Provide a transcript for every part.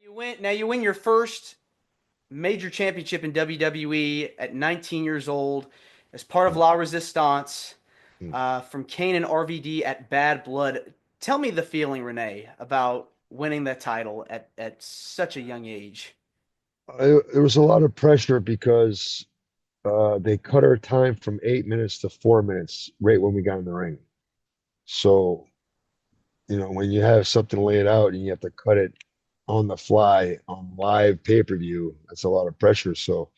You win your first major championship in WWE at 19 years old as part of Mm, La Resistance mm. from Kane and RVD at Bad Blood. Tell me the feeling, Renee, about winning that title at such a young age. There was a lot of pressure because they cut our time from 8 minutes to 4 minutes right when we got in the ring. So, when you have something laid out and you have to cut it on the fly on live pay-per-view, that's a lot of pressure. So,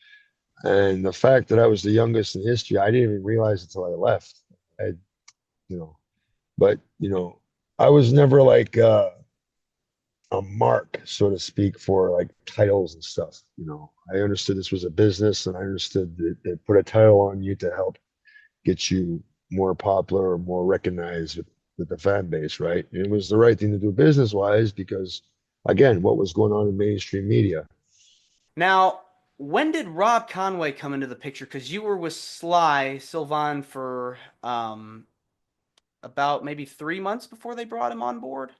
and the fact that I was the youngest in history, I didn't even realize until I left. I, you know, but I was never like a mark, so to speak, for like titles and stuff. I understood this was a business, and I understood that they put a title on you to help get you more popular or more recognized with the fan base, right? And it was the right thing to do business wise because, again, what was going on in mainstream media? Now, when did Rob Conway come into the picture? Because you were with Sylvan for about maybe 3 months before they brought him on board.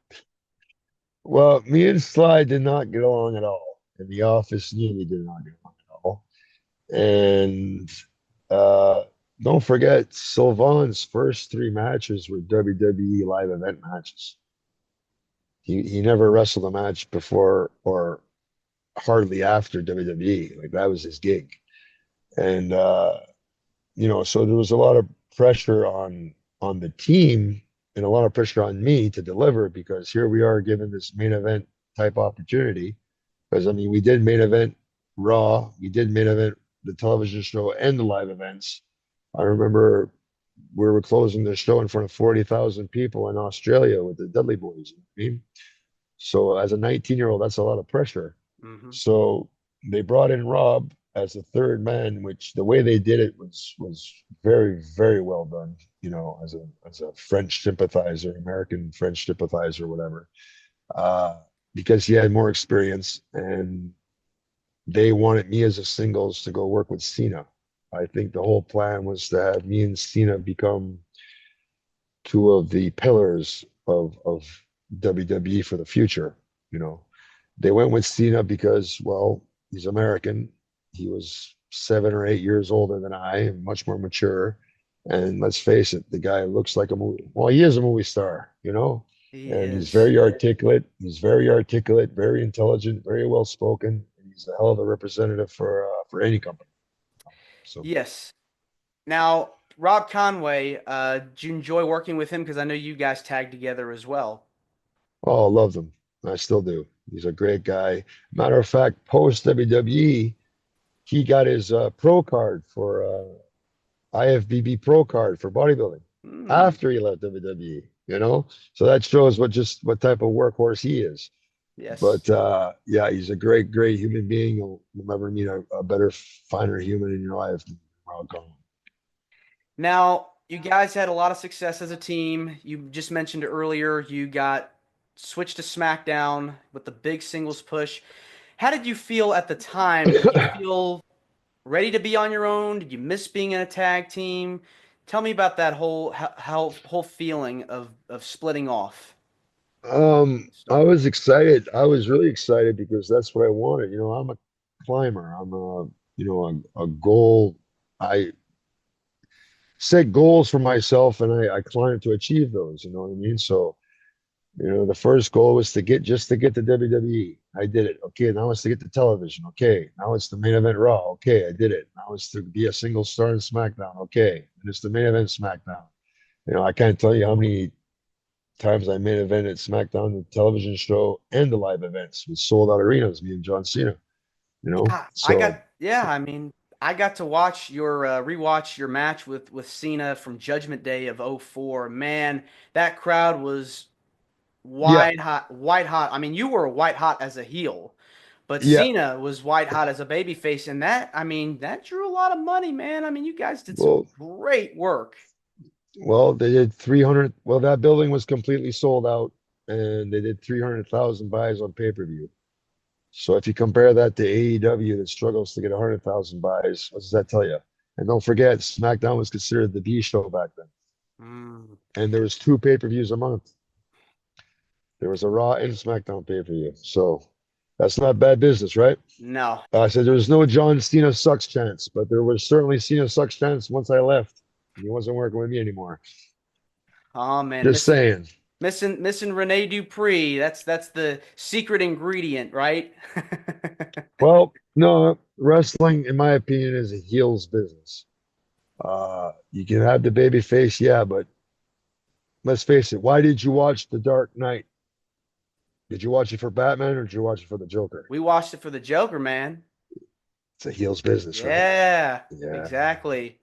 Well, me and Sly did not get along at all. And the office knew we did not get along at all. And uh, don't forget, Sylvan's first three matches were WWE live event matches. He never wrestled a match before or hardly after WWE. Like that was his gig. And so there was a lot of pressure on the team and a lot of pressure on me to deliver because here we are given this main event type opportunity. Because I mean, we did main event Raw, we did main event the television show and the live events. I remember we were closing the show in front of 40,000 people in Australia with the Dudley Boys. You know what I mean? So as a 19-year-old, that's a lot of pressure. Hmm. So they brought in Rob as a third man, which the way they did it was very, very well done, as a French sympathizer, American French sympathizer, whatever. Because he had more experience and they wanted me as a singles to go work with Cena. I think the whole plan was to have me and Cena become two of the pillars of WWE for the future. You know, they went with Cena because, well, he's American. He was 7 or 8 years older than I, and much more mature. And let's face it, the guy looks like a movie. Well, he is a movie star, He and he's is. very articulate. He's very articulate, very intelligent, very well spoken. He's a hell of a representative for any company. So, Yes. Now, Rob Conway, did you enjoy working with him? Because I know you guys tagged together as well. oh, I loved him. I still do. He's a great guy. Matter of fact, post WWE, he got his pro card for IFBB pro card for bodybuilding Hmm. after he left WWE, So that shows what type of workhorse he is. Yes. But yeah, he's a great, great human being. You'll never meet a better, finer human in your life than Ron Coleman. Now, you guys had a lot of success as a team. You just mentioned earlier you got switched to SmackDown with the big singles push. How did you feel at the time? Did you feel ready to be on your own? Did you miss being in a tag team? Tell me about that whole feeling of splitting off. I Start. was excited. I was really excited because that's what I wanted. I'm a climber. I'm a goal. I set goals for myself and I climb to achieve those. You know what I mean? So, the first goal was just to get the WWE. I did it. Okay, now it's to get the television. Okay, now it's the main event Raw. Okay, I did it. Now it's to be a single star in SmackDown. Okay, and it's the main event SmackDown. I can't tell you how many times I main evented SmackDown, the television show, and the live events with sold out arenas, me and John Cena. Yeah, So I mean, I got to watch your rewatch your match with Cena from Judgment Day of '04. Man, that crowd was yeah, white hot. I mean, you were white hot as a heel, but yeah. Cena was white hot as a babyface, and I mean, that drew a lot of money, man. I mean, you guys did some Well, great work. they did 300. Well, that building was completely sold out, and they did 300,000 buys on pay-per-view. So if you compare that to AEW that struggles to get 100,000 buys, what does that tell you? And don't forget, SmackDown was considered the B show back then, Mm. and there was two pay-per-views a month. There was a Raw and SmackDown pay-per-view. So That's not bad business, right? No. I said there was no John Cena sucks chance, but there was certainly Cena sucks chance once I left. He wasn't working with me anymore. Oh man, Just saying. missing Rene Dupree. That's the secret ingredient, right? Well, no, wrestling, in my opinion, is a heels business. You can have the baby face, yeah, but let's face it. Why did you watch The Dark Knight? Did you watch it for Batman or did you watch it for the Joker? We watched it for the Joker, man. It's a heels business, right? Yeah, Yeah. exactly.